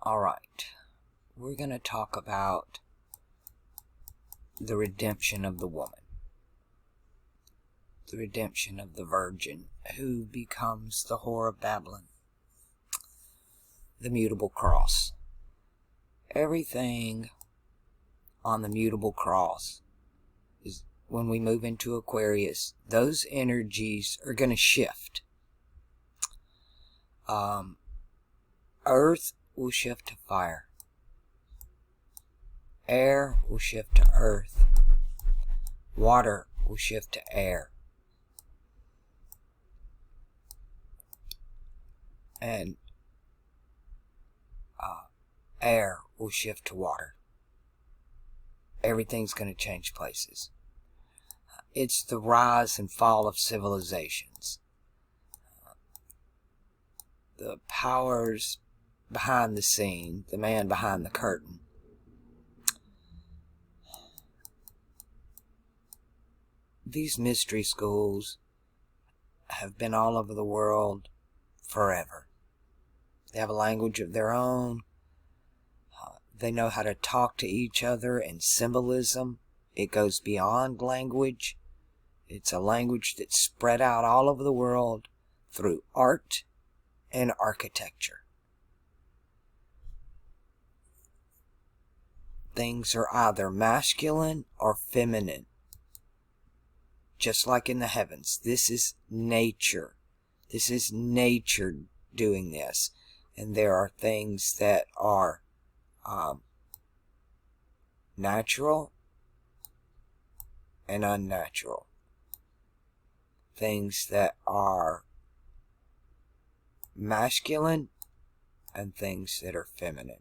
Alright, we're going to talk about the redemption of the woman. The redemption of the virgin who becomes the whore of Babylon. The mutable cross. Everything on the mutable cross is, when we move into Aquarius, those energies are going to shift. Earth will shift to fire. Air will shift to earth. Water will shift to air. And air will shift to water. Everything's going to change places. It's the rise and fall of civilizations. The powers behind the scene, the man behind the curtain. These mystery schools have been all over the world forever. They have a language of their own. They know how to talk to each other in symbolism. It goes beyond language. It's a language that's spread out all over the world through art and architecture. Things are either masculine or feminine. Just like in the heavens. This is nature. This is nature doing this. And there are things that are natural and unnatural. Things that are masculine and things that are feminine.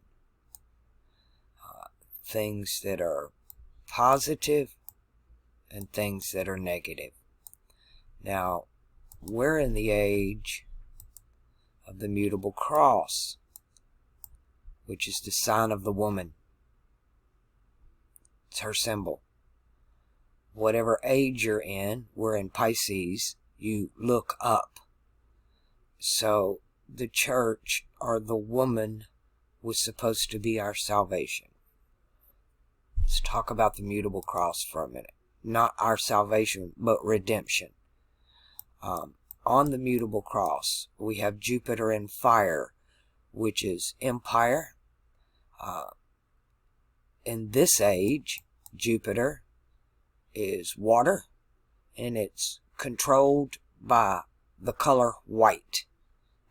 Things that are positive and things that are negative. Now, we're in the age of the mutable cross, which is the sign of the woman. It's her symbol. Whatever age you're in, we're in Pisces, you look up. So the church, or the woman, was supposed to be our salvation. Let's talk about the mutable cross for a minute. Not our salvation, but redemption. On the mutable cross, we have Jupiter in fire, which is empire. In this age, Jupiter is water, and it's controlled by the color white,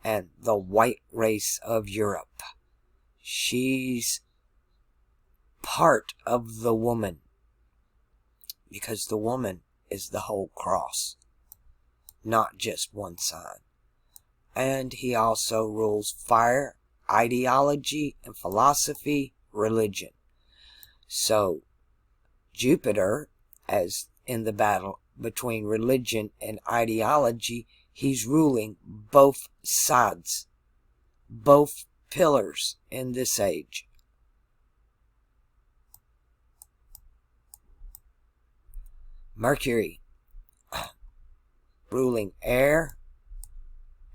and the white race of Europe. She's part of the woman, because the woman is the whole cross, not just one sign. And he also rules fire, ideology, and philosophy, religion. So Jupiter, as in the battle between religion and ideology, he's ruling both sides, both pillars in this age. Mercury, ruling air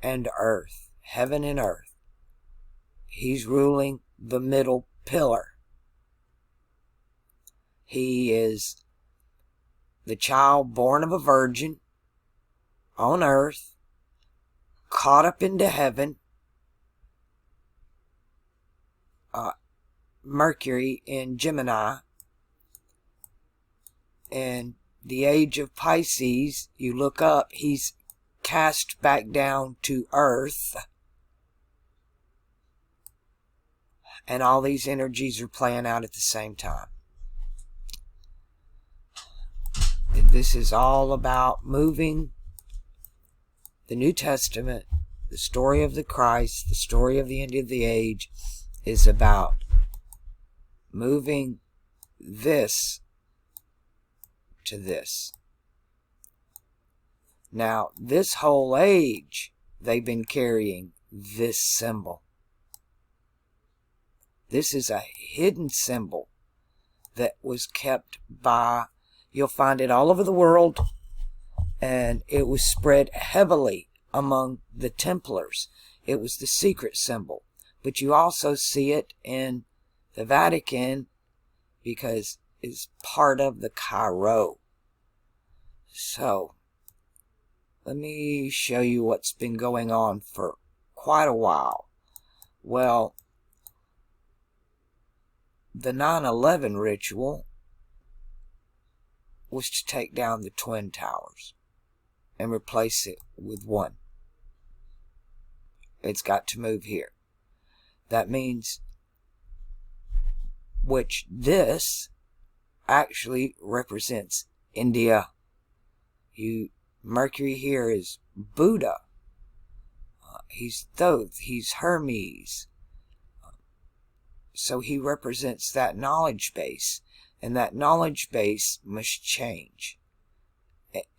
and earth, heaven and earth. He's ruling the middle pillar. He is the child born of a virgin on earth, caught up into heaven. Mercury in Gemini. And the age of Pisces, you look up, he's cast back down to earth. And all these energies are playing out at the same time. This is all about moving the New Testament. The story of the Christ, the story of the end of the age, is about moving this to this. Now, this whole age, they've been carrying this symbol. This is a hidden symbol that was kept by, you'll find it all over the world, and it was spread heavily among the Templars. It was the secret symbol. but you also see it in the Vatican because it's part of the Cairo. So, let me show you what's been going on for quite a while. Well, the 9/11 ritual was to take down the Twin Towers and replace it with one. It's got to move here. That means, which this actually represents India. Mercury here is Buddha. He's Thoth. He's Hermes. So he represents that knowledge base. And that knowledge base must change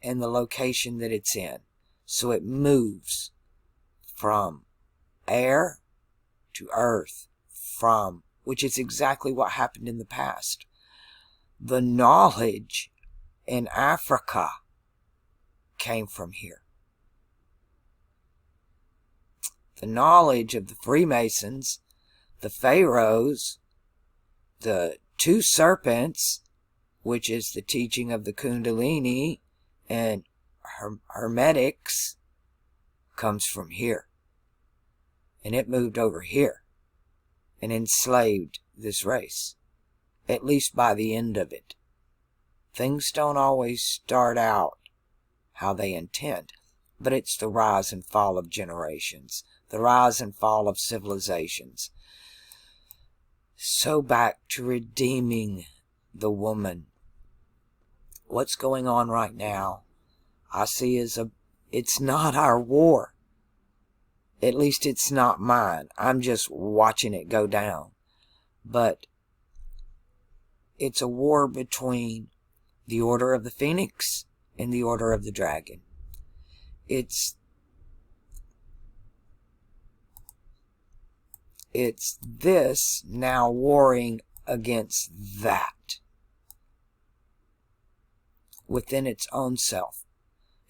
in the location that it's in. So it moves from air to earth, which is exactly what happened in the past. The knowledge in Africa came from here. The knowledge of the Freemasons, the Pharaohs, the two serpents, which is the teaching of the Kundalini, and Hermetics, comes from here. And it moved over here and enslaved this race, at least by the end of it. Things don't always start out how they intend, but it's the rise and fall of generations, the rise and fall of civilizations. So back to redeeming the woman. What's going on right now, I see it's not our war. At least it's not mine. I'm just watching it go down. But it's a war between the Order of the Phoenix and the Order of the Dragon. It's this now warring against that within its own self.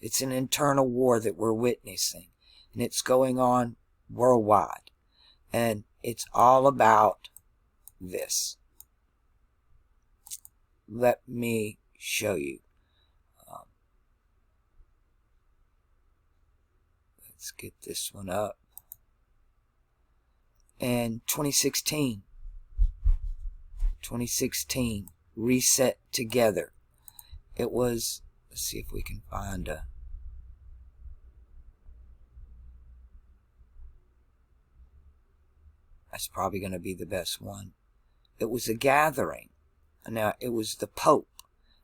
It's an internal war that we're witnessing, and it's going on worldwide, and it's all about this. Let me show you. Let's get this one up. And 2016, reset together. It was, let's see if we can find that's probably going to be the best one. It was a gathering. Now, it was the Pope,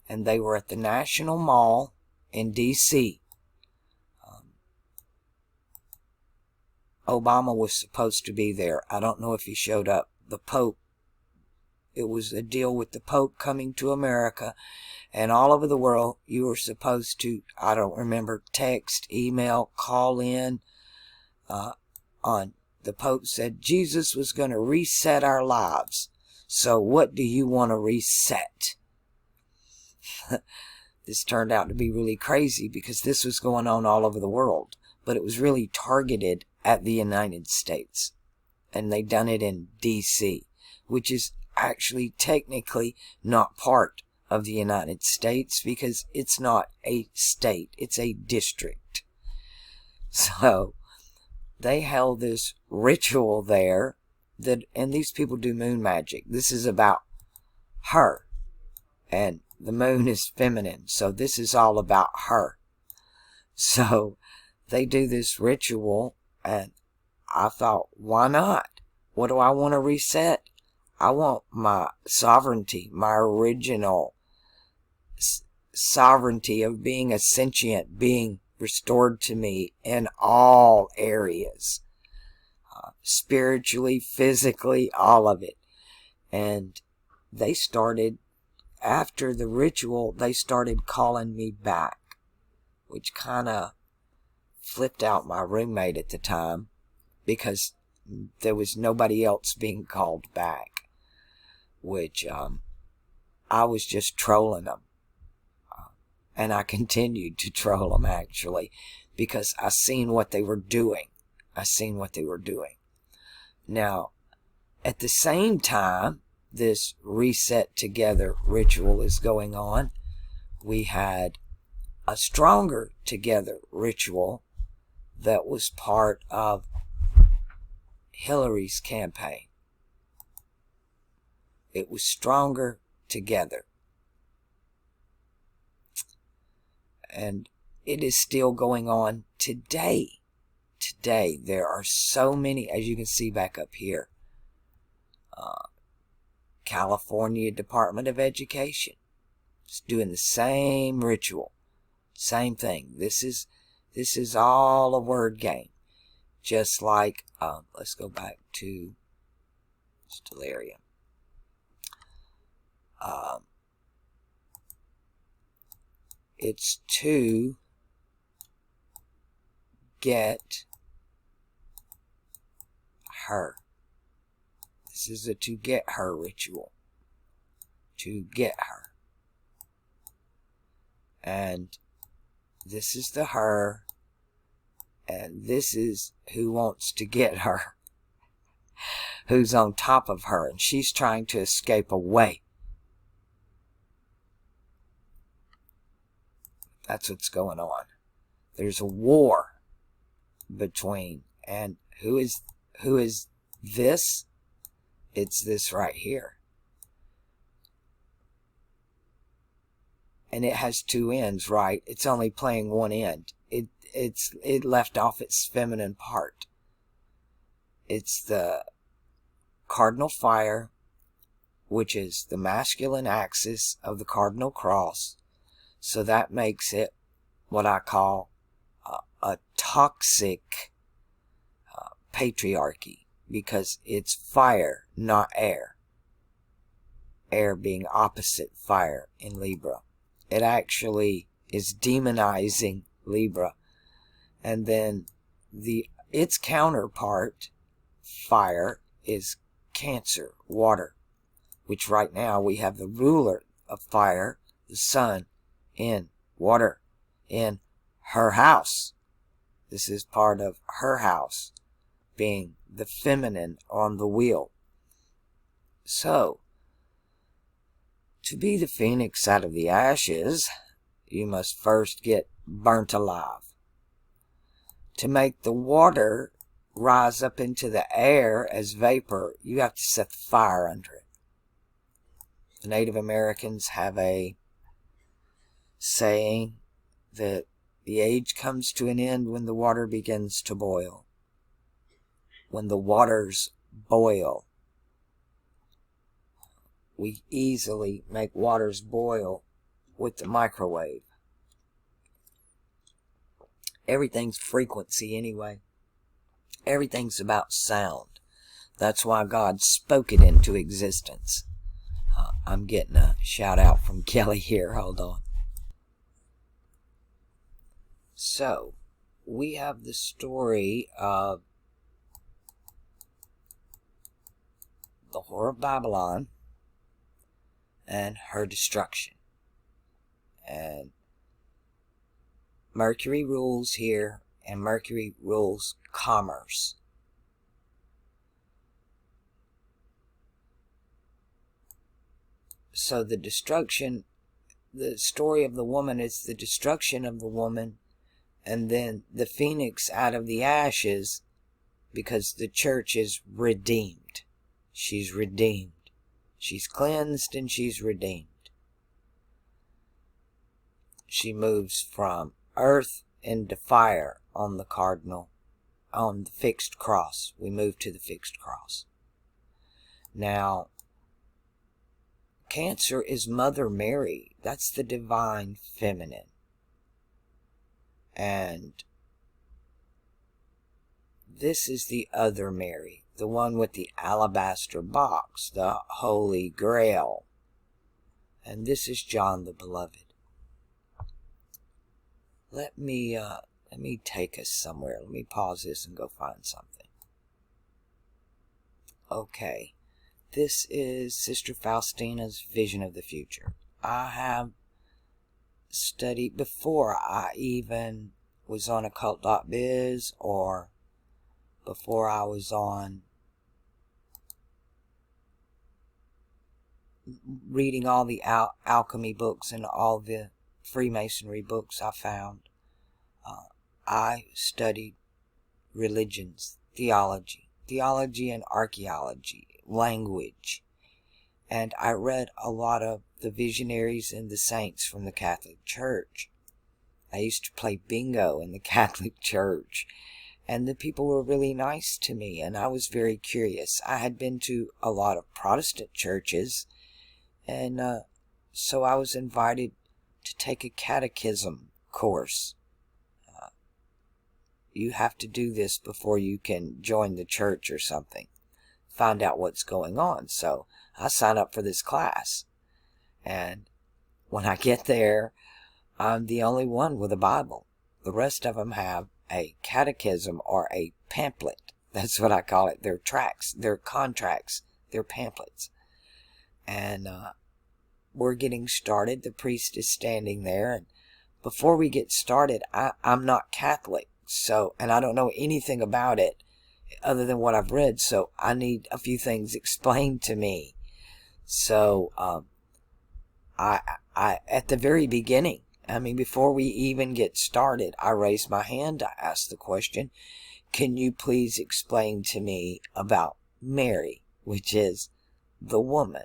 and they were at the National Mall in D.C. Obama was supposed to be there. I don't know if he showed up. The Pope, it was a deal with the Pope coming to America, and all over the world, you were supposed to, I don't remember, text, email, call in. The Pope said Jesus was going to reset our lives. So what do you want to reset? This turned out to be really crazy because this was going on all over the world, but it was really targeted at the United States, and they done it in D.C., which is actually technically not part of the United States because it's not a state, it's a district. So they held this ritual there, and these people do moon magic. This is about her, and the moon is feminine, so this is all about her. So they do this ritual, and I thought, why not? What do I want to reset? I want my sovereignty, my original sovereignty of being a sentient being restored to me in all areas. Spiritually, physically, all of it. And they started, after the ritual, they started calling me back, which kind of flipped out my roommate at the time because there was nobody else being called back, which I was just trolling them. And I continued to troll them, actually, because I seen what they were doing. Now, at the same time this reset together ritual is going on, we had a stronger together ritual that was part of Hillary's campaign. It was stronger together. And it is still going on today. Today, there are so many, as you can see back up here. California Department of Education is doing the same ritual. Same thing. This is all a word game. Just like, let's go back to Stellarium. It's to get her. This is a to get her ritual. To get her. And this is the her. And this is who wants to get her. Who's on top of her. And she's trying to escape away. That's what's going on. There's a war between, and who is this? It's this right here. And it has two ends, right? It's only playing one end. It left off its feminine part. It's the cardinal fire, which is the masculine axis of the cardinal cross. So that makes it what I call a toxic patriarchy, because it's fire, not air. Air being opposite fire in Libra. It actually is demonizing Libra. And then its counterpart, fire, is Cancer, water, which right now we have the ruler of fire, the sun, in water, in her house. This is part of her house, being the feminine on the wheel. So, to be the phoenix out of the ashes, you must first get burnt alive. To make the water rise up into the air as vapor, you have to set the fire under it. The Native Americans have a saying that the age comes to an end when the water begins to boil. When the waters boil, we easily make waters boil with the microwave. Everything's frequency anyway. Everything's about sound. That's why God spoke it into existence. I'm getting a shout out from Kelly here. Hold on. So, we have the story of the whore of Babylon and her destruction. And Mercury rules here, and Mercury rules commerce. So the destruction, the story of the woman is the destruction of the woman, and then the phoenix out of the ashes, because the church is redeemed. She's redeemed. She's cleansed and she's redeemed. She moves from earth into fire on the cardinal, on the fixed cross. We move to the fixed cross. Now, Cancer is Mother Mary. That's the divine feminine. And this is the other Mary, the one with the alabaster box, the Holy Grail. And this is John the Beloved. Let me take us somewhere. Let me pause this and go find something. Okay. This is Sister Faustina's Vision of the Future. I have studied before I even was on occult.biz, or before I was on reading all the alchemy books and all the Freemasonry books I found, I studied religions, theology and archaeology, language, and I read a lot of the visionaries and the saints from the Catholic Church. I used to play bingo in the Catholic Church, and the people were really nice to me, and I was very curious. I had been to a lot of Protestant churches, and so I was invited to take a catechism course. You have to do this before you can join the church or something, find out what's going on. So I signed up for this class, and when I get there, I'm the only one with a Bible. The rest of them have a catechism or a pamphlet. That's what I call it. They're tracts, they're contracts, they're pamphlets. And we're getting started. The priest is standing there, and before we get started, I'm not Catholic, so, and I don't know anything about it other than what I've read, so I need a few things explained to me. So I at the very beginning, I mean, before we even get started, I raised my hand. I asked the question, can you please explain to me about Mary, which is the woman?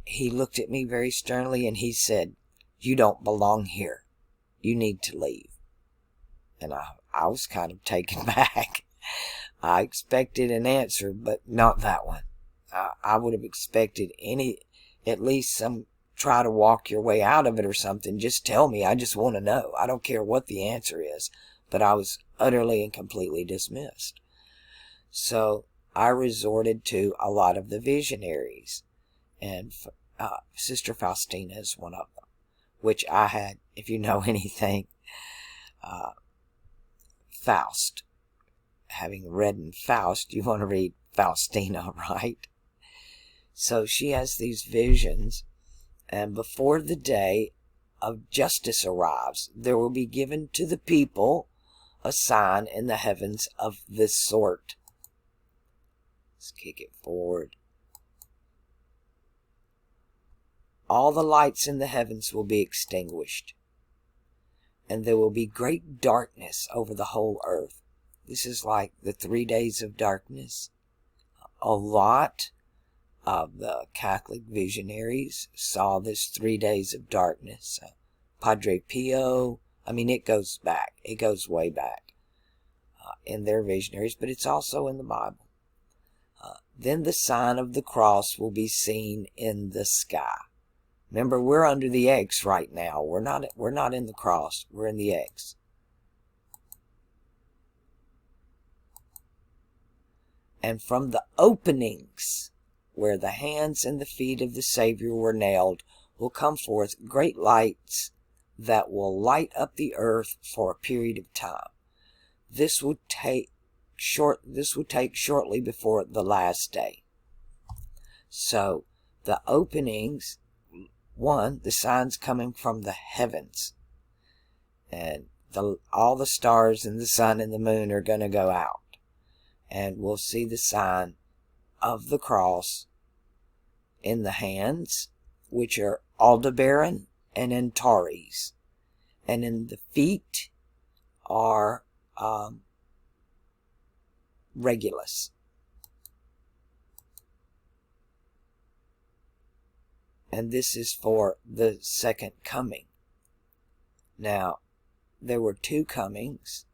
He looked at me very sternly and he said, you don't belong here. You need to leave. And I was kind of taken back. I expected an answer, but not that one. I would have expected at least some, try to walk your way out of it or something. Just tell me. I just want to know. I don't care what the answer is. But I was utterly and completely dismissed. So I resorted to a lot of the visionaries. And Sister Faustina is one of them, which I had, if you know anything, Faust. Having read in Faust, you want to read Faustina, right? So she has these visions, and before the day of justice arrives, there will be given to the people a sign in the heavens of this sort. Let's kick it forward. All the lights in the heavens will be extinguished, and there will be great darkness over the whole earth. This is like the 3 days of darkness. A lot of the Catholic visionaries saw this 3 days of darkness. Padre Pio, I mean, it goes back. It goes way back in their visionaries, but it's also in the Bible. Then the sign of the cross will be seen in the sky. Remember, we're under the X right now. We're not in the cross. We're in the X. And from the openings where the hands and the feet of the Savior were nailed will come forth great lights that will light up the earth for a period of time. This would take shortly before the last day. So the openings, one, the signs coming from the heavens, and all the stars and the sun and the moon are going to go out, and we'll see the sign of the cross in the hands, which are Aldebaran and Antares, and in the feet are Regulus. And this is for the second coming. Now, there were two comings.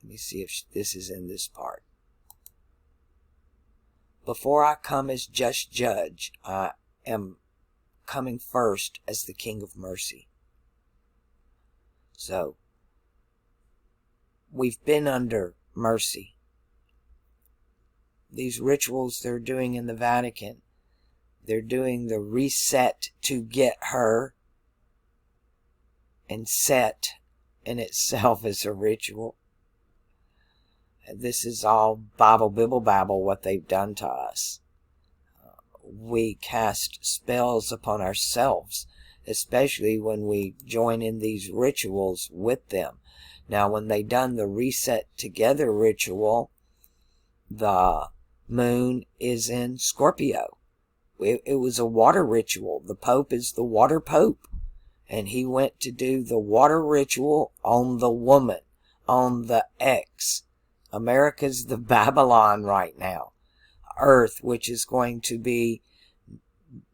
Let me see if this is in this part. Before I come as just judge, I am coming first as the King of Mercy. So, we've been under mercy. These rituals they're doing in the Vatican, they're doing the reset to get her, and set in itself is a ritual. This is all Bible, Bibble, Babble, what they've done to us. We cast spells upon ourselves, especially when we join in these rituals with them. Now, when they done the reset together ritual, the moon is in Scorpio. It was a water ritual. The Pope is the water Pope. And he went to do the water ritual on the woman, on the X. America's the Babylon right now. Earth, which is going to be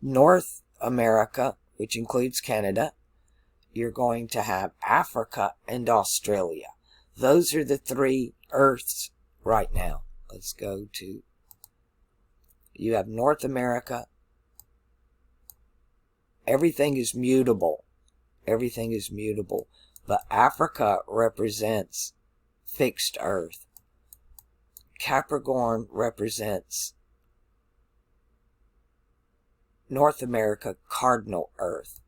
North America, which includes Canada. You're going to have Africa and Australia. Those are the three Earths right now. Let's go to, you have North America. Everything is mutable. Everything is mutable. But Africa represents fixed Earth. Capricorn represents North America, cardinal Earth.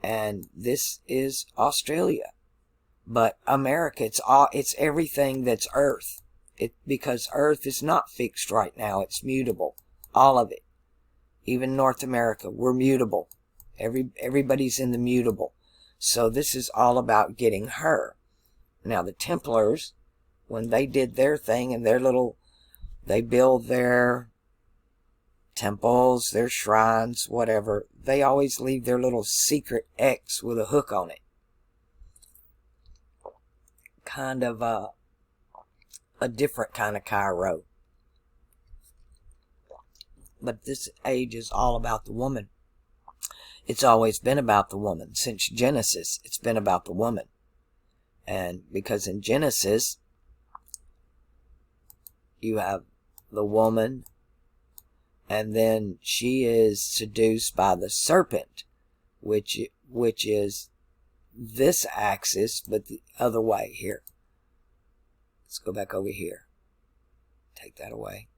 And this is Australia. But America, it's everything that's Earth. Because Earth is not fixed right now. It's mutable. All of it. Even North America, we're mutable. Everybody's in the mutable. So this is all about getting her. Now the Templars, when they did their thing and they build their temples, their shrines, whatever, they always leave their little secret X with a hook on it. Kind of a different kind of Cairo. But this age is all about the woman. It's always been about the woman. Since Genesis, it's been about the woman. And because in Genesis, you have the woman, and then she is seduced by the serpent, which is this axis, but the other way here. Let's go back over here. Take that away.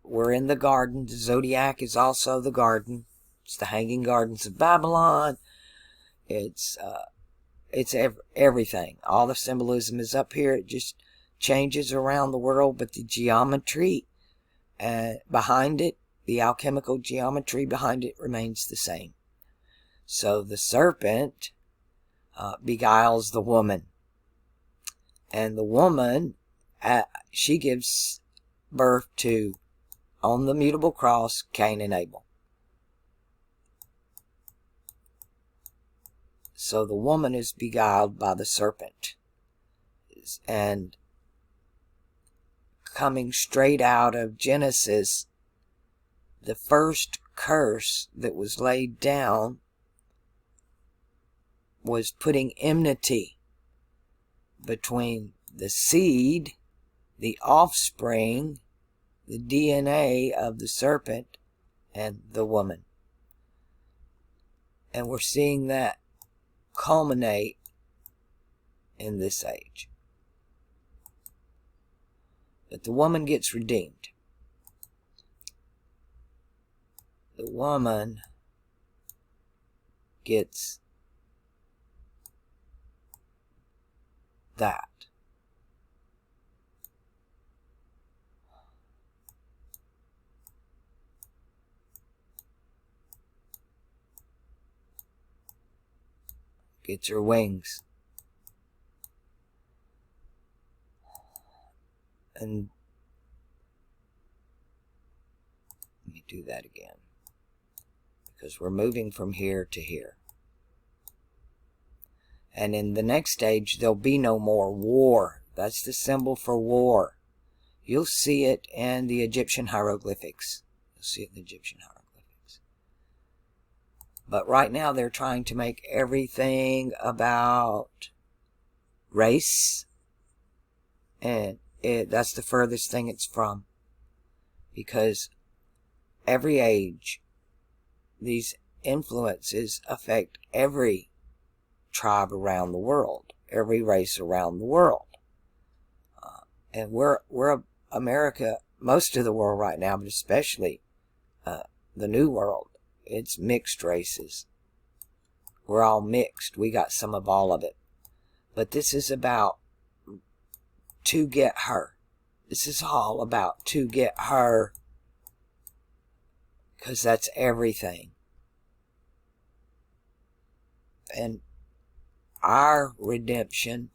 We're in the garden. The zodiac is also the garden. It's the Hanging Gardens of Babylon. It's everything. All the symbolism is up here. It just changes around the world, but the geometry behind it, the alchemical geometry behind it, remains the same. So the serpent beguiles the woman, and the woman, she gives birth to, on the mutable cross, Cain and Abel. So the woman is beguiled by the serpent. And coming straight out of Genesis, the first curse that was laid down was putting enmity between the seed, the offspring, the DNA of the serpent, and the woman. And we're seeing that culminate in this age. But the woman gets redeemed. The woman gets that. Gets her wings. And let me do that again, because we're moving from here to here. And in the next stage, there'll be no more war. That's the symbol for war. You'll see it in the Egyptian hieroglyphics. You'll see it in the Egyptian hieroglyphics. But right now, they're trying to make everything about race. And that's the furthest thing it's from. Because every age, these influences affect every tribe around the world, every race around the world. And we're America, most of the world right now, but especially the New World, it's mixed races. We're all mixed. We got some of all of it. But this is about to get her. This is all about to get her. Because that's everything. And our redemption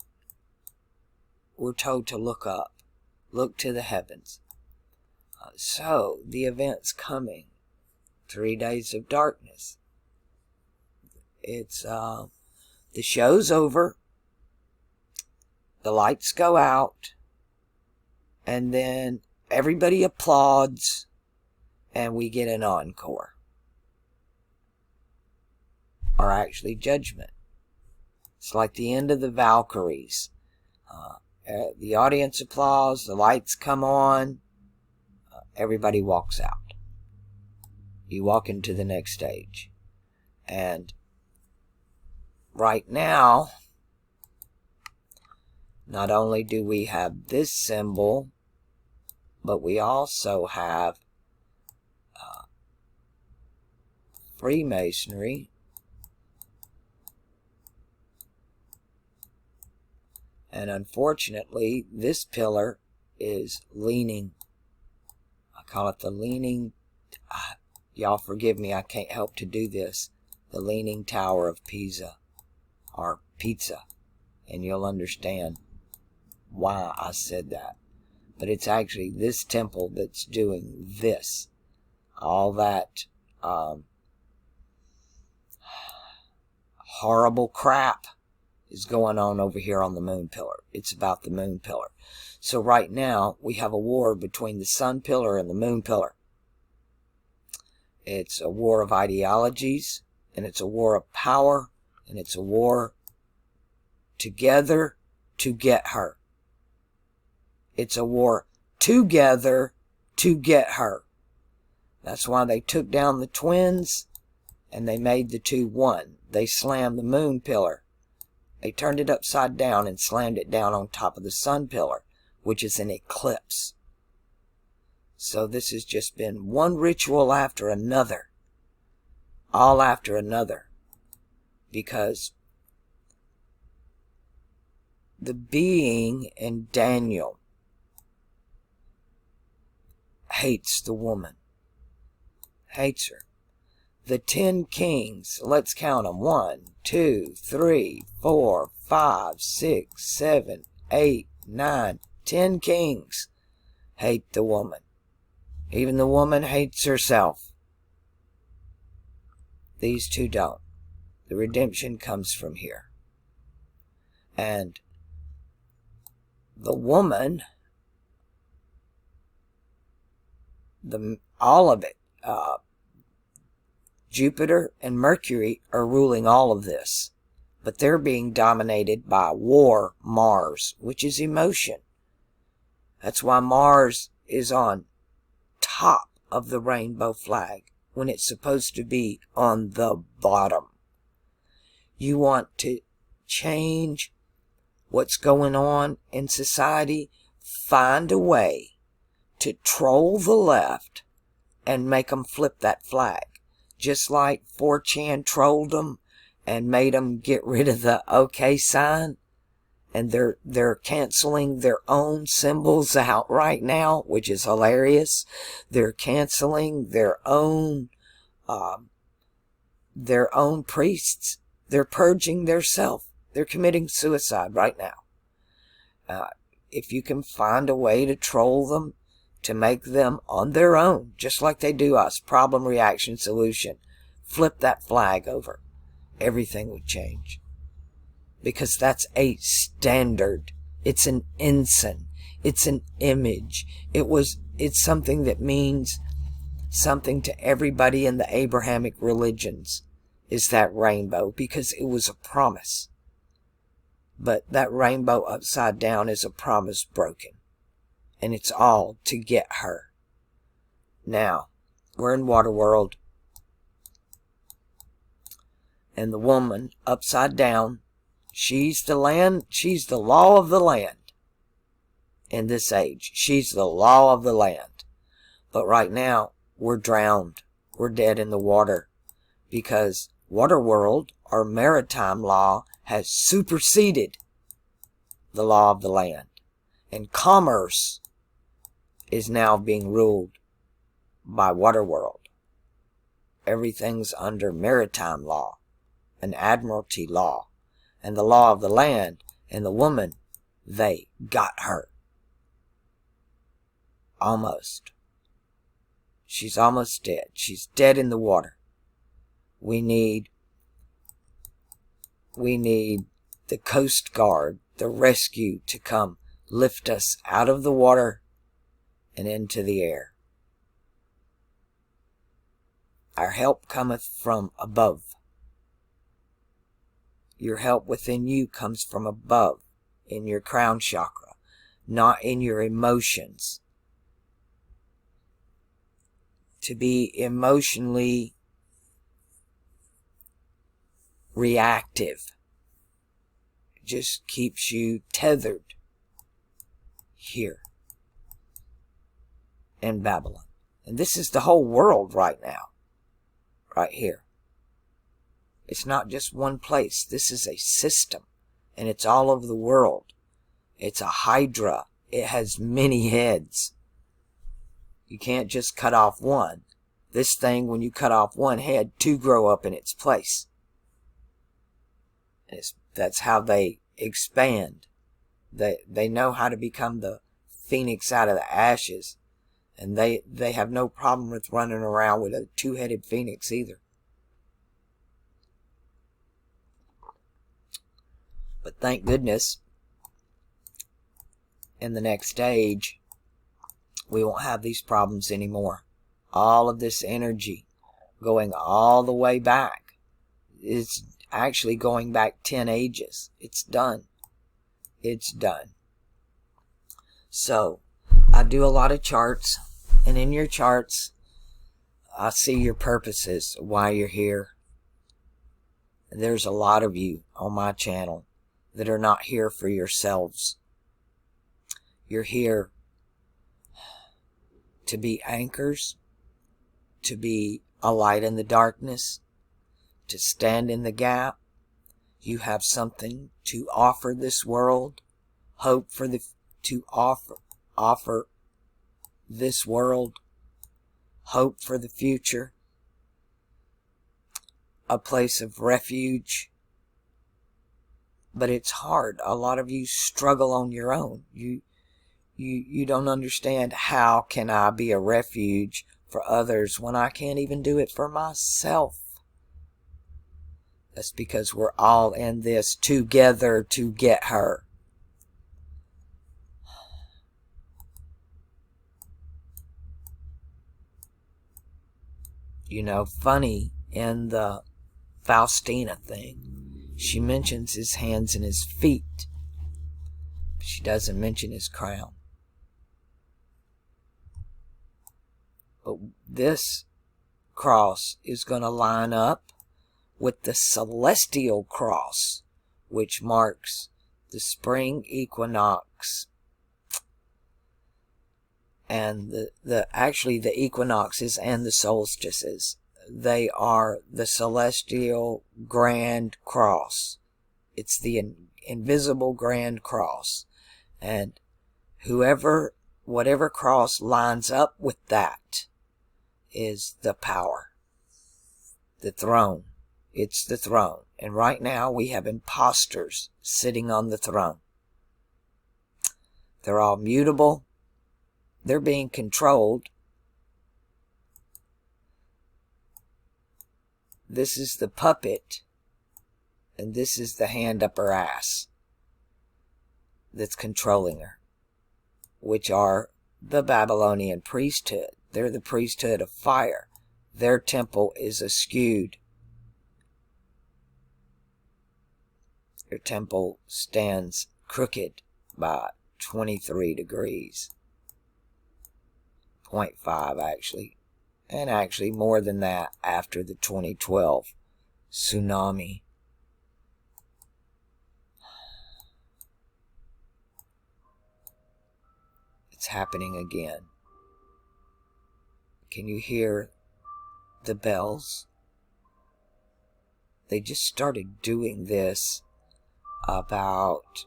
we're told to look up, look to the heavens. So, the event's coming. 3 days of darkness. It's, the show's over. The lights go out. And then everybody applauds. And we get an encore. Or actually, judgment. It's like the end of the Valkyries. The audience applauds. The lights come on. Everybody walks out. You walk into the next stage. And right now, not only do we have this symbol, but we also have Freemasonry. And unfortunately, this pillar is leaning. I call it the leaning. Y'all forgive me, I can't help to do this. The Leaning Tower of Pisa. Or Pizza. And you'll understand why I said that. But it's actually this temple that's doing this. All that horrible crap is going on over here on the moon pillar. It's about the moon pillar. So right now, we have a war between the sun pillar and the moon pillar. It's a war of ideologies, and it's a war of power, and it's a war together to get her. It's a war together to get her. That's why they took down the twins, and they made the two one. They slammed the moon pillar. They turned it upside down and slammed it down on top of the sun pillar, which is an eclipse. So this has just been one ritual after another. All after another. Because the being in Daniel hates the woman. Hates her. The 10 kings, let's count them. 1, 2, 3, 4, 5, 6, 7, 8, 9, 10 kings hate the woman. Even the woman hates herself. These two don't. The redemption comes from here. And the woman, all of it, Jupiter and Mercury are ruling all of this. But they're being dominated by War Mars, which is emotion. That's why Mars is on top of the rainbow flag when it's supposed to be on the bottom. You want to change what's going on in society, find a way to troll the left and make them flip that flag. Just like 4chan trolled them and made them get rid of the OK sign. And they're canceling their own symbols out right now, which is hilarious. They're canceling their own priests. They're purging theirself. They're committing suicide right now. If you can find a way to troll them, to make them on their own, just like they do us, problem, reaction, solution, flip that flag over, everything would change. Because that's a standard. It's an ensign. It's an image. It's something that means something to everybody in the Abrahamic religions, is that rainbow, because it was a promise. But that rainbow upside down is a promise broken. And it's all to get her. Now, we're in Waterworld. And the woman upside down, she's the land, she's the law of the land in this age. She's the law of the land. But right now, we're drowned. We're dead in the water. Because Waterworld, or maritime law, has superseded the law of the land. And commerce is now being ruled by Waterworld. Everything's under maritime law, an admiralty law, and the law of the land, and the woman They got her. Almost. She's almost dead. She's dead in the water. We need the Coast Guard, the rescue, to come lift us out of the water and into the air. Our help cometh from above. Your help within you comes from above, in your crown chakra, not in your emotions. To be emotionally reactive just keeps you tethered here in Babylon. And this is the whole world right now, right here. It's not just one place. This is a system, and it's all over the world. It's a hydra. It has many heads. You can't just cut off one. This thing, when you cut off one head, two grow up in its place. That's how they expand. They know how to become the phoenix out of the ashes. And they have no problem with running around with a two-headed phoenix either. But thank goodness, in the next age, we won't have these problems anymore. All of this energy going all the way back. It's actually going back 10 ages. It's done. It's done. So, I do a lot of charts, and in your charts, I see your purposes, why you're here. There's a lot of you on my channel that are not here for yourselves. You're here to be anchors, to be a light in the darkness, to stand in the gap. You have something to offer this world, hope for to offer this world, hope for the future, a place of refuge. But it's hard. A lot of you struggle on your own. You don't understand, how can I be a refuge for others when I can't even do it for myself? That's because we're all in this together to get her. You know, funny, in the Faustina thing, she mentions his hands and his feet. She doesn't mention his crown. But this cross is going to line up with the celestial cross, which marks the spring equinox. And actually the equinoxes and the solstices, they are the celestial grand cross. It's the invisible grand cross. And whatever cross lines up with that is the power. The throne. It's the throne. And right now we have imposters sitting on the throne. They're all mutable. They're being controlled. This is the puppet, and this is the hand up her ass that's controlling her, which are the Babylonian priesthood. They're the priesthood of fire. Their temple is askewed. Their temple stands crooked by 23 degrees. 0.5 actually. And actually more than that after the 2012 tsunami. It's happening again. Can you hear the bells? They just started doing this about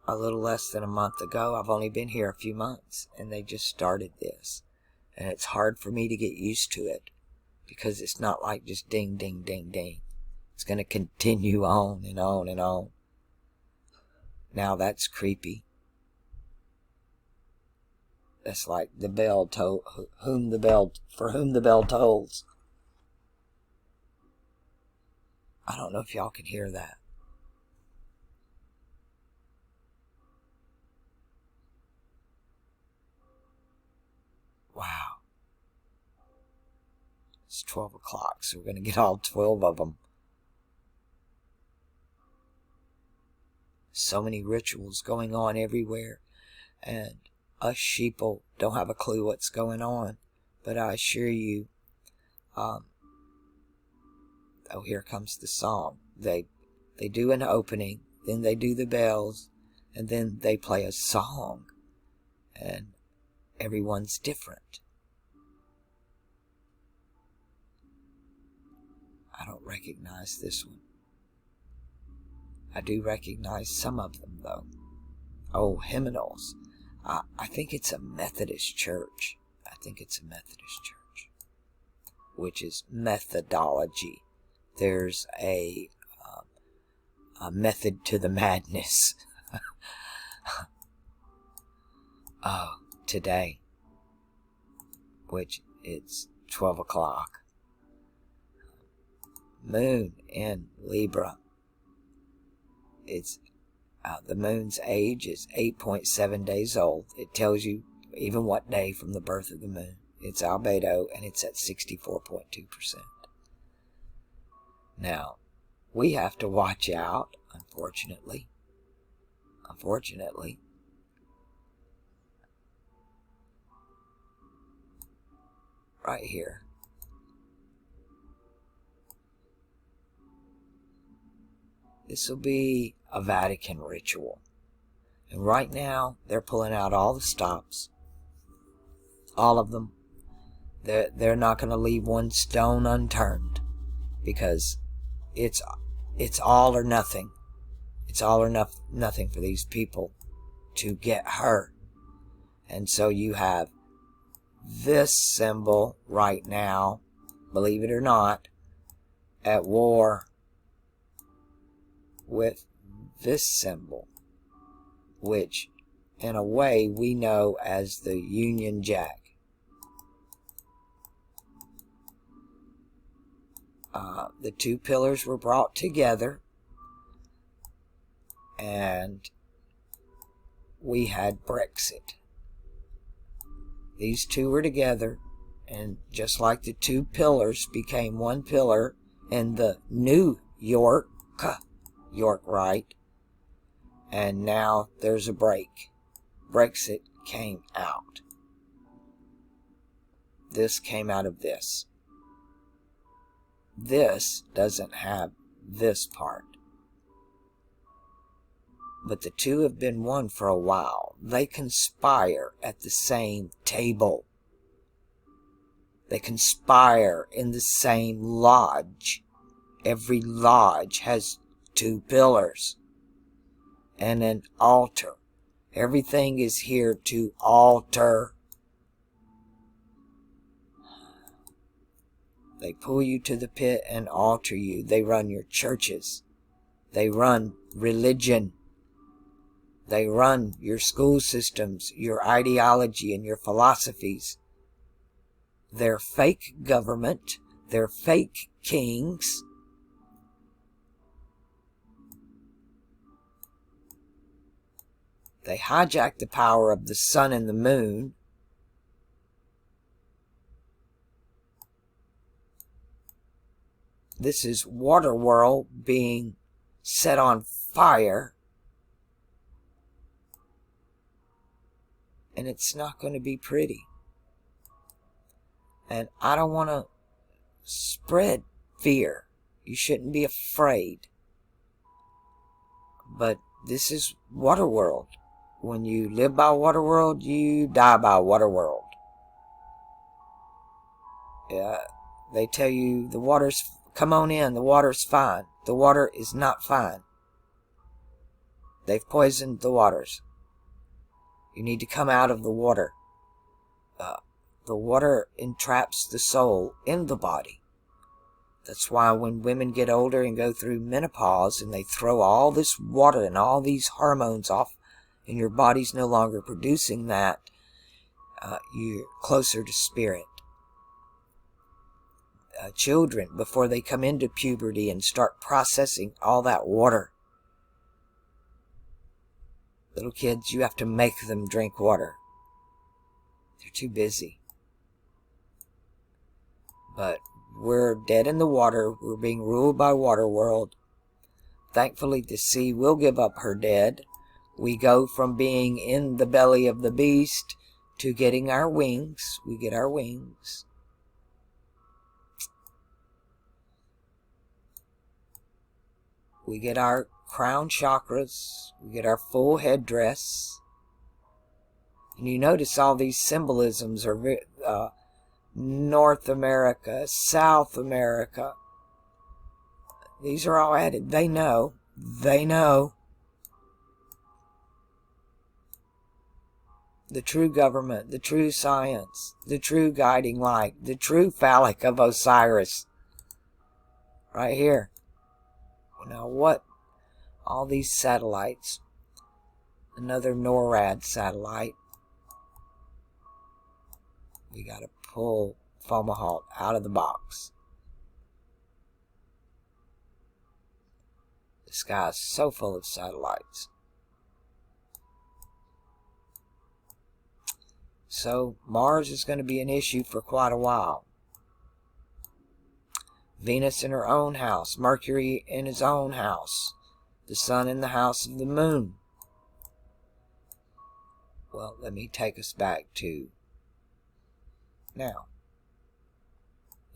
a little less than a month ago. I've only been here a few months, and they just started this. And it's hard for me to get used to it, because it's not like just ding, ding, ding, ding. It's going to continue on and on and on. Now that's creepy. That's like the bell for whom the bell tolls. I don't know if y'all can hear that. Wow. It's 12 o'clock, so we're going to get all 12 of them. So many rituals going on everywhere, and us sheeple don't have a clue what's going on. But I assure you, oh, here comes the song. They do an opening, then they do the bells, and then they play a song, and everyone's different. I don't recognize this one. I do recognize some of them, though. Oh, hymnals. I think it's a Methodist church. I think it's a Methodist church, which is methodology. There's a method to the madness. Oh, today, which it's 12 o'clock. Moon in Libra. It's the moon's age is 8.7 days old. It tells you even what day from the birth of the moon. It's albedo, and it's at 64.2%. Now, we have to watch out, unfortunately. Right here. This will be a Vatican ritual. And right now, they're pulling out all the stops. All of them. They're not going to leave one stone unturned. Because it's all or nothing. It's all or nothing for these people to get hurt. And so you have this symbol right now, believe it or not, at war with this symbol, which in a way we know as the Union Jack. The two pillars were brought together, and we had Brexit. These two were together, and just like the two pillars became one pillar in the New York Rite, and now there's a break. Brexit came out. This came out of this. This doesn't have this part. But the two have been one for a while. They conspire at the same table. They conspire in the same lodge. Every lodge has two pillars and an altar. Everything is here to alter. They pull you to the pit and alter you. They run your churches. They run religion. They run your school systems, your ideology, and your philosophies. They're fake government. They're fake kings. They hijack the power of the sun and the moon. This is Waterworld being set on fire. And it's not going to be pretty. And I don't want to spread fear. You shouldn't be afraid. But this is Waterworld. When you live by Waterworld, you die by Waterworld. Yeah, they tell you the water's, come on in, the water's fine. The water is not fine. They've poisoned the waters. You need to come out of the water. The water entraps the soul in the body. That's why when women get older and go through menopause and they throw all this water and all these hormones off and your body's no longer producing that, you're closer to spirit. Children, before they come into puberty and start processing all that water, little kids, you have to make them drink water. They're too busy. But we're dead in the water. We're being ruled by water world. Thankfully, the sea will give up her dead. We go from being in the belly of the beast to getting our wings. We get our wings. We get our crown chakras. We get our full headdress. And you notice all these symbolisms are North America, South America. These are all added. They know. They know. The true government, the true science, the true guiding light, the true phallic of Osiris. Right here. Now what? All these satellites. Another NORAD satellite. We got to pull Fomalhaut out of the box. The sky is so full of satellites. So Mars is going to be an issue for quite a while. Venus in her own house. Mercury in his own house. The Sun in the house of the Moon. Well, let me take us back to now.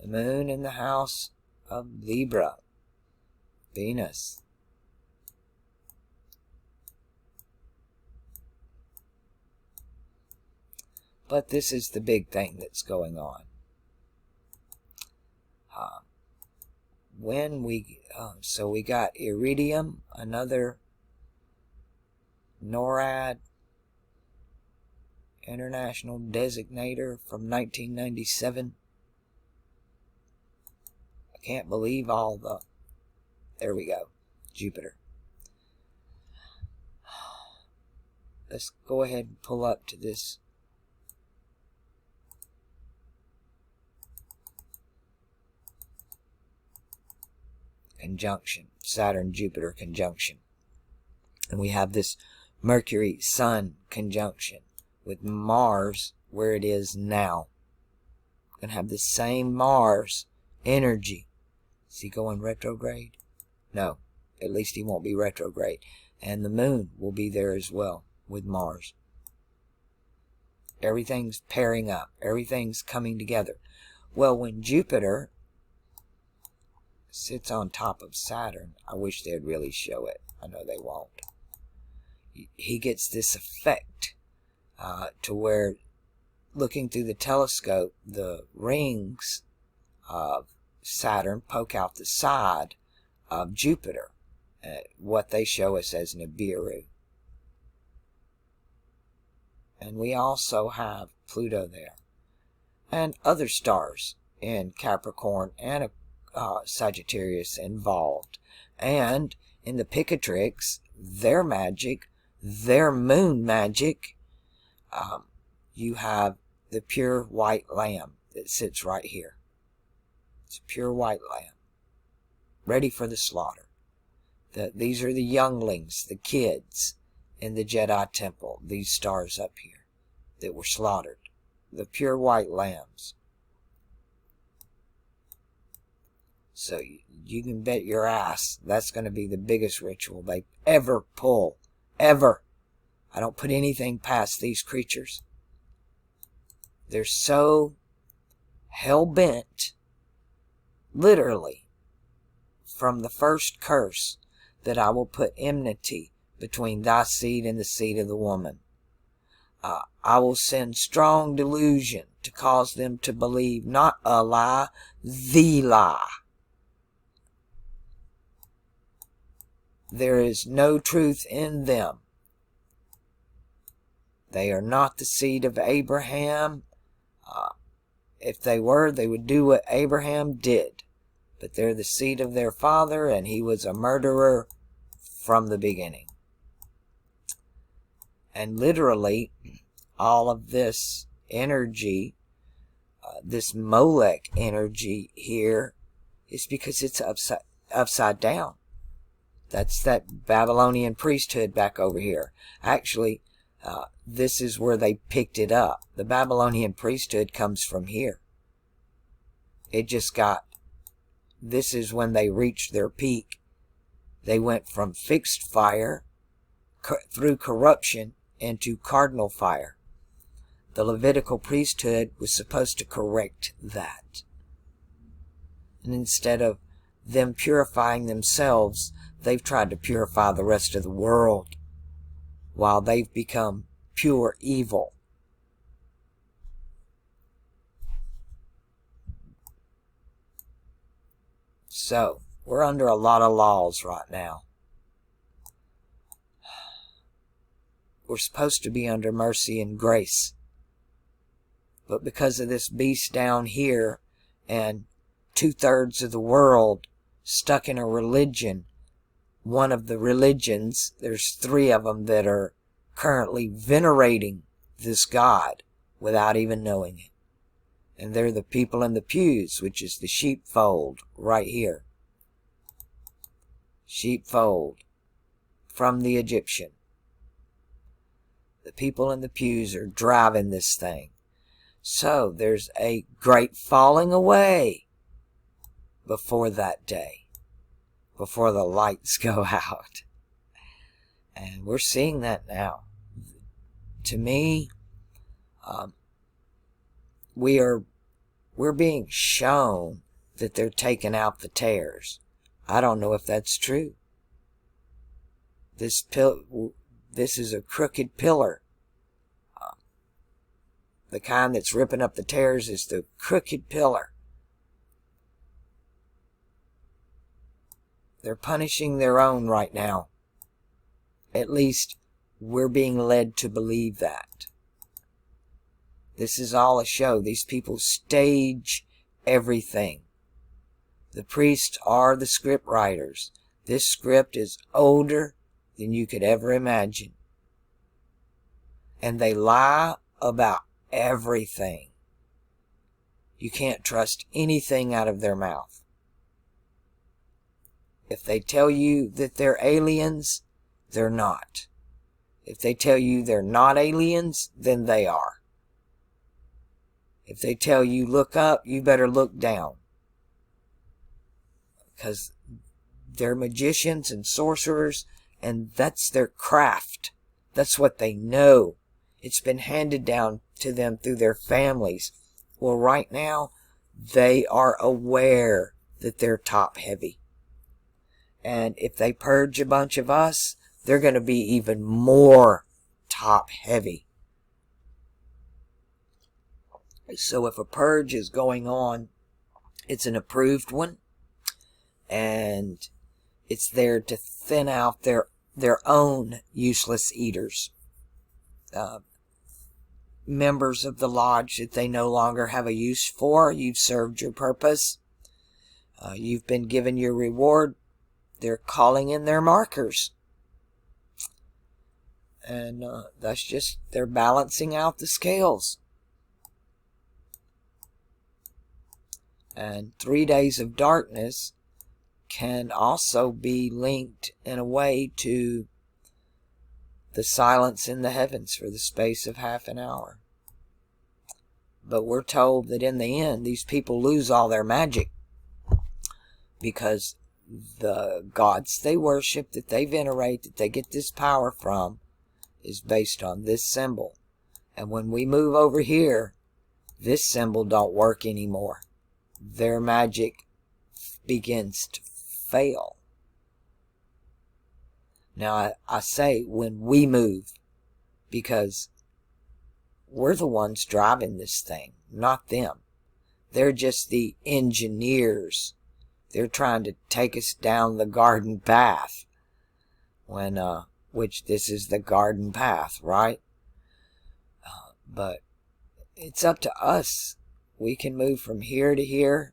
The Moon in the house of Libra. Venus. But this is the big thing that's going on. So we got Iridium, another NORAD international designator from 1997. I can't believe all the... There we go. Jupiter. Let's go ahead and pull up to this. Conjunction. Saturn-Jupiter conjunction. And we have this Mercury-Sun conjunction with Mars where it is now. We're going to have the same Mars energy. Is he going retrograde? No. At least he won't be retrograde. And the Moon will be there as well with Mars. Everything's pairing up. Everything's coming together. Well, when Jupiter sits on top of Saturn, I wish they'd really show it. I know they won't. He gets this effect to where, looking through the telescope, the rings of Saturn poke out the side of Jupiter, what they show us as Nibiru. And we also have Pluto there, and other stars in Capricorn and Sagittarius involved. And in the Picatrix, their magic, their moon magic, you have the pure white lamb that sits right here. It's a pure white lamb, ready for the slaughter. These are the younglings, the kids in the Jedi temple, these stars up here that were slaughtered, the pure white lambs. So you can bet your ass that's going to be the biggest ritual they ever pull. Ever. I don't put anything past these creatures. They're so hell-bent, literally, from the first curse, that I will put enmity between thy seed and the seed of the woman. I will send strong delusion to cause them to believe not a lie, the lie. There is no truth in them. They are not the seed of Abraham. If they were, they would do what Abraham did. but they're the seed of their father, and he was a murderer from the beginning. And literally, all of this energy, this Molech energy here, is because it's upside down. That's that Babylonian priesthood back over here. Actually, this is where they picked it up. The Babylonian priesthood comes from here. It just got, this is when they reached their peak. They went from fixed fire through corruption into cardinal fire. The Levitical priesthood was supposed to correct that. And instead of them purifying themselves, they've tried to purify the rest of the world, while they've become pure evil. So, we're under a lot of laws right now. We're supposed to be under mercy and grace. But because of this beast down here, and 2/3 of the world stuck in a religion, one of the religions, there's 3 of them that are currently venerating this God without even knowing it. And they're the people in the pews, which is the sheepfold right here. Sheepfold from the Egyptian. The people in the pews are driving this thing. So there's a great falling away before that day, before the lights go out. And we're seeing that now. To me, we're being shown that they're taking out the tares. I don't know if that's true. This is a crooked pillar. The kind that's ripping up the tares is the crooked pillar. They're punishing their own right now. At least we're being led to believe that. This is all a show. These people stage everything. The priests are the script writers. This script is older than you could ever imagine. And they lie about everything. You can't trust anything out of their mouth. If they tell you that they're aliens, they're not. If they tell you they're not aliens, then they are. If they tell you look up, you better look down. Because they're magicians and sorcerers, and that's their craft. That's what they know. It's been handed down to them through their families. Well, right now, they are aware that they're top heavy. And if they purge a bunch of us, they're going to be even more top heavy. So if a purge is going on, it's an approved one. And it's there to thin out their own useless eaters. Members of the lodge that they no longer have a use for. You've served your purpose. You've been given your reward. They're calling in their markers. And that's just, they're balancing out the scales. And 3 days of darkness can also be linked in a way to the silence in the heavens for the space of half an hour. But we're told that in the end, these people lose all their magic. Because the gods they worship, that they venerate, that they get this power from, is based on this symbol. And when we move over here, this symbol don't work anymore. Their magic begins to fail. Now, I say when we move, because we're the ones driving this thing, not them. They're just the engineers. They're trying to take us down the garden path. Which this is the garden path, right? But it's up to us. We can move from here to here.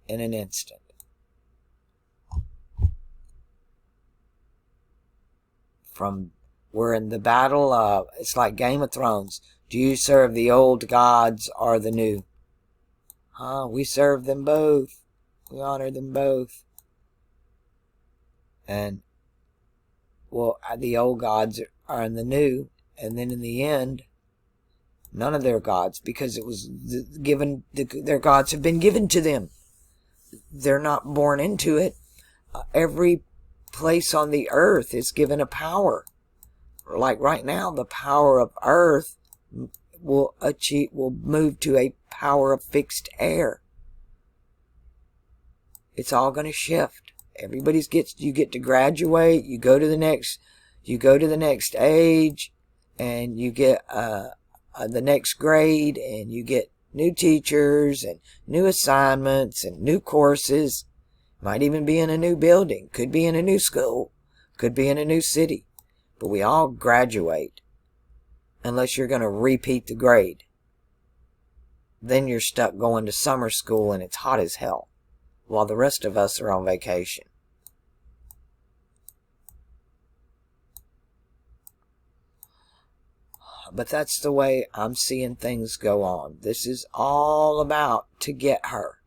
in an instant. We're in the battle of, it's like Game of Thrones. Do you serve the old gods or the new? We serve them both. We honor them both. And, well, the old gods are in the new. And then in the end, none of their gods, because it was given, their gods have been given to them. They're not born into it. Every place on the earth is given a power. Like right now, the power of earth will move to a power of fixed air. It's all going to shift. You get to graduate, you go to the next age, and you get the next grade, and you get new teachers and new assignments and new courses. Might even be in a new building, could be in a new school, could be in a new city. But we all graduate unless you're going to repeat the grade. Then you're stuck going to summer school and it's hot as hell while the rest of us are on vacation. But that's the way I'm seeing things go on. This is all about to get her.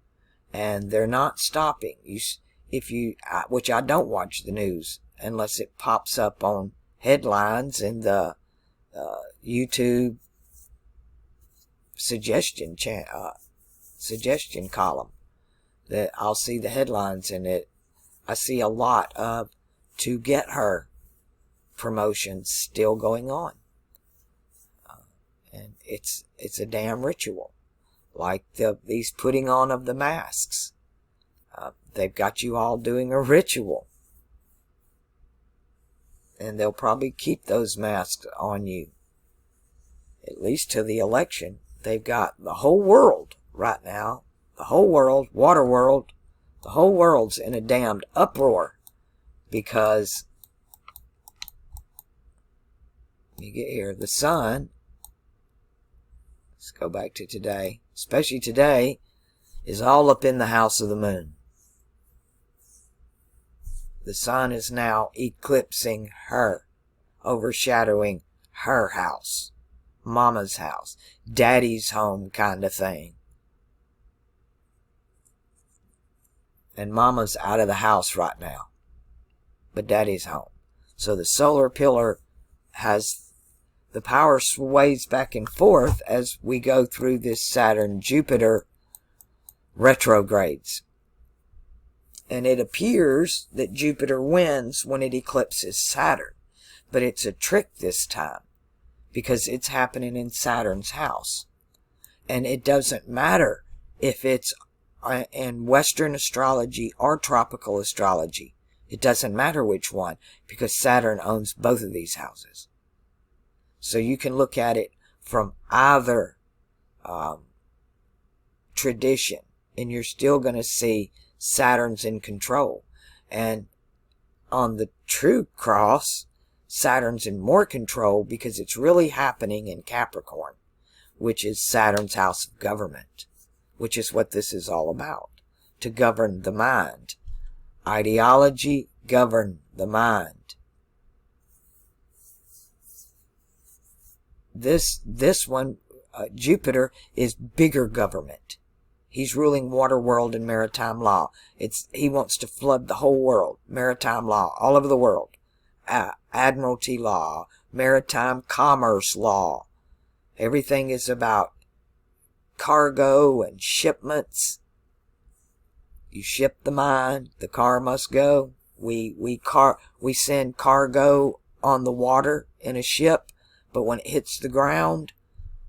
And they're not stopping. Which I don't watch the news unless it pops up on headlines in the YouTube suggestion column. That I'll see the headlines in it. I see a lot of to get her promotions still going on. And it's a damn ritual. Like these putting on of the masks. They've got you all doing a ritual. And they'll probably keep those masks on you. At least till the election. They've got the whole world right now. The whole world, water world. The whole world's in a damned uproar. Because, you get here, the sun, let's go back to today, especially today, is all up in the house of the moon. The sun is now eclipsing her, overshadowing her house, mama's house, daddy's home kind of thing. And mama's out of the house right now, but daddy's home. So the solar pillar has, the power sways back and forth as we go through this Saturn-Jupiter retrogrades. And it appears that Jupiter wins when it eclipses Saturn. But it's a trick this time, because it's happening in Saturn's house. And it doesn't matter if it's in Western astrology or tropical astrology. It doesn't matter which one, because Saturn owns both of these houses. So you can look at it from either tradition, and you're still going to see Saturn's in control. And on the true cross, Saturn's in more control because it's really happening in Capricorn, which is Saturn's house of government, which is what this is all about, to govern the mind. Ideology, govern the mind. This one, Jupiter, is bigger government. He's ruling water world and maritime law. He wants to flood the whole world. Maritime law, all over the world. Admiralty law, maritime commerce law. Everything is about cargo and shipments. You ship the mine, the car must go. We send cargo on the water in a ship, but when it hits the ground,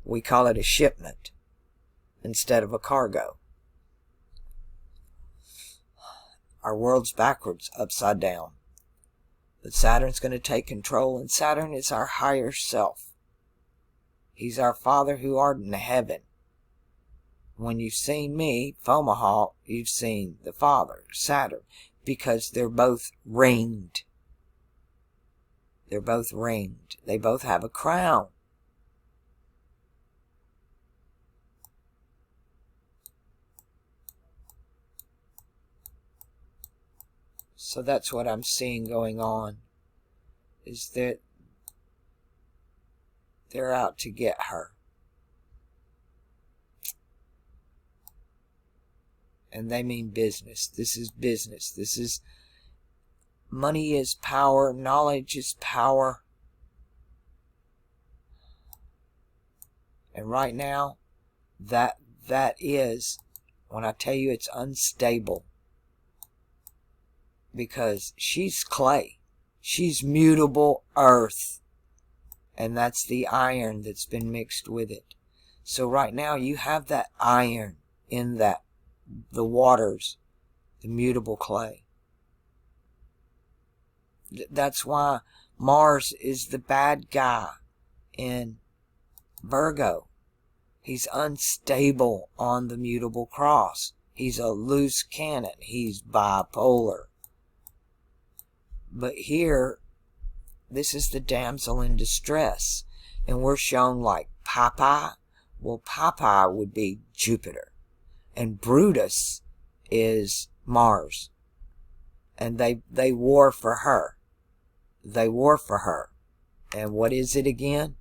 we call it a shipment instead of a cargo. Our world's backwards, upside down. But Saturn's going to take control, and Saturn is our higher self. He's our Father who art in heaven. When you've seen me, Fomalhaut, you've seen the Father, Saturn, because they're both ringed. They're both ringed. They both have a crown. So that's what I'm seeing going on, is that they're out to get her. And they mean business. This is business. This is, money is power. Knowledge is power. And right now, that is, when I tell you it's unstable, because she's clay. She's mutable earth. And that's the iron that's been mixed with it. So right now you have that iron in that, the waters, the mutable clay. That's why Mars is the bad guy in Virgo. He's unstable on the mutable cross. He's a loose cannon. He's bipolar. But here, this is the damsel in distress. And we're shown like Popeye. Well, Popeye would be Jupiter. And Brutus is Mars. And they war for her. They war for her. And what is it again?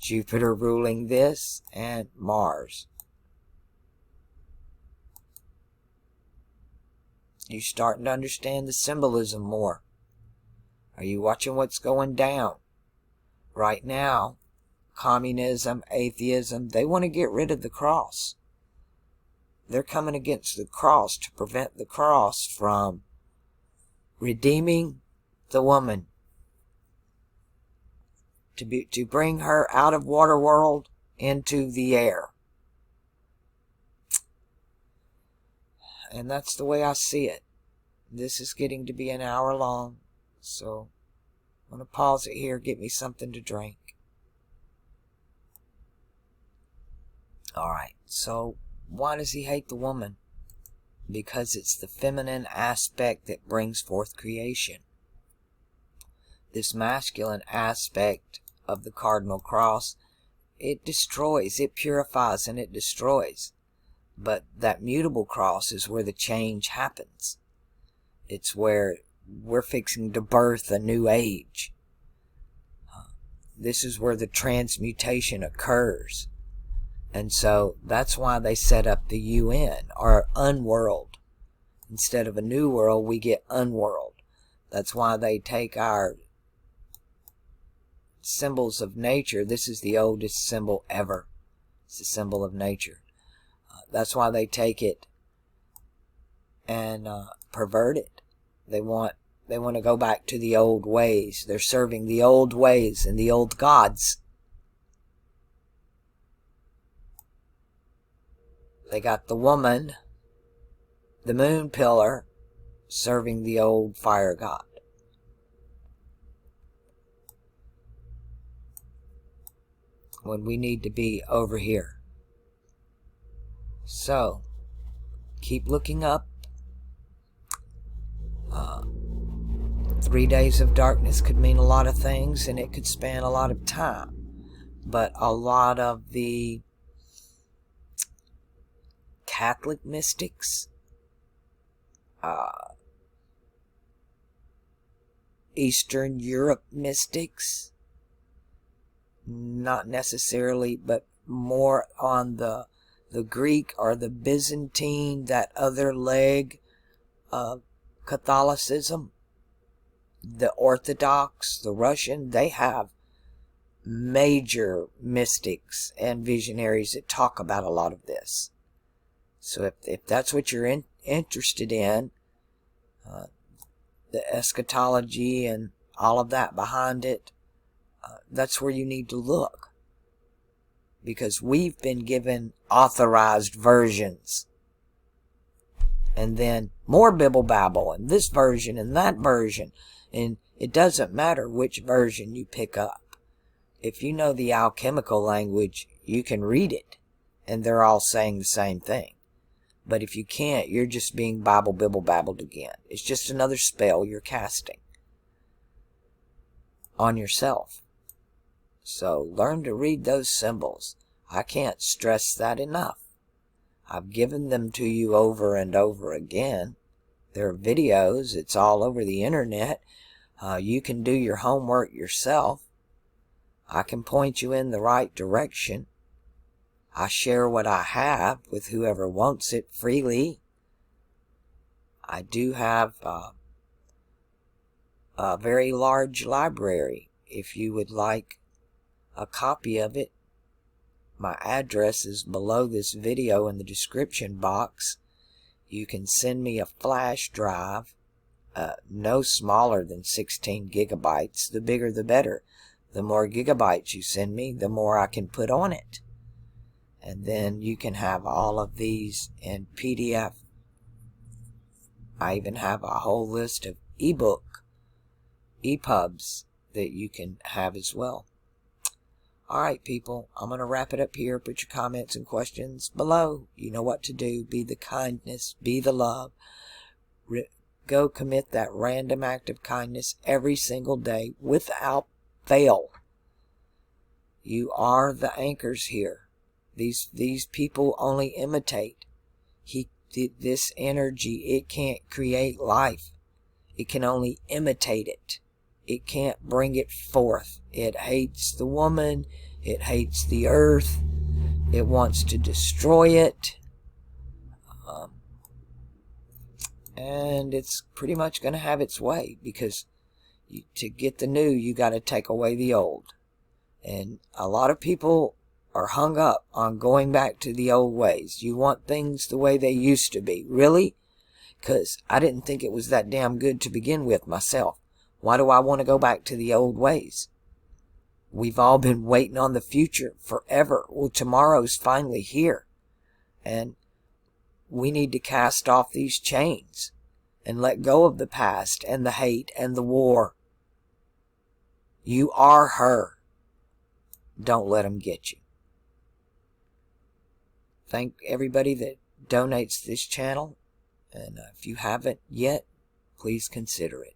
Jupiter ruling this and Mars. You starting to understand the symbolism more? Are you watching what's going down? Right now, communism, atheism, they want to get rid of the cross. They're coming against the cross to prevent the cross from redeeming the woman. To bring her out of water world into the air. And that's the way I see it. This is getting to be an hour long. So I'm going to pause it here, get me something to drink. Alright, so why does he hate the woman? Because it's the feminine aspect that brings forth creation. This masculine aspect of the cardinal cross, it destroys, it purifies, and it destroys. But that mutable cross is where the change happens. It's where we're fixing to birth a new age. This is where the transmutation occurs. And so that's why they set up the UN, or Unworld. Instead of a new world, we get Unworld. That's why they take our symbols of nature. This is the oldest symbol ever. It's the symbol of nature. That's why they take it and pervert it. They want to go back to the old ways. They're serving the old ways and the old gods. They got the woman, the moon pillar, serving the old fire god. When we need to be over here. So, keep looking up. 3 days of darkness could mean a lot of things, and it could span a lot of time. But a lot of the Catholic mystics, Eastern Europe mystics, not necessarily, but more on the Greek or the Byzantine, that other leg of Catholicism, the Orthodox, the Russian, they have major mystics and visionaries that talk about a lot of this. So if that's what you're interested in, the eschatology and all of that behind it, that's where you need to look. Because we've been given authorized versions. And then more bibble babble, and this version and that version. And it doesn't matter which version you pick up. If you know the alchemical language, you can read it. And they're all saying the same thing. But if you can't, you're just being Bible bibble babbled again. It's just another spell you're casting on yourself. So learn to read those symbols. I can't stress that enough. I've given them to you over and over again. There are videos. It's all over the internet. You can do your homework yourself. I can point you in the right direction. I share what I have with whoever wants it freely. I do have a very large library. If you would like a copy of it, my address is below this video in the description box. You can send me a flash drive, no smaller than 16 gigabytes. The bigger the better. The more gigabytes you send me, the more I can put on it. And then you can have all of these in PDF. I even have a whole list of EPUBs that you can have as well. Alright people, I'm going to wrap it up here. Put your comments and questions below. You know what to do. Be the kindness. Be the love. Go commit that random act of kindness every single day without fail. You are the anchors here. These people only imitate. This energy, it can't create life. It can only imitate it. It can't bring it forth. It hates the woman. It hates the earth. It wants to destroy it. And it's pretty much going to have its way, because to get the new, you got to take away the old. And a lot of people are hung up on going back to the old ways. You want things the way they used to be. Really? Because I didn't think it was that damn good to begin with myself. Why do I want to go back to the old ways? We've all been waiting on the future forever. Well, tomorrow's finally here. And we need to cast off these chains and let go of the past and the hate and the war. You are her. Don't let them get you. Thank everybody that donates this channel. And if you haven't yet, please consider it.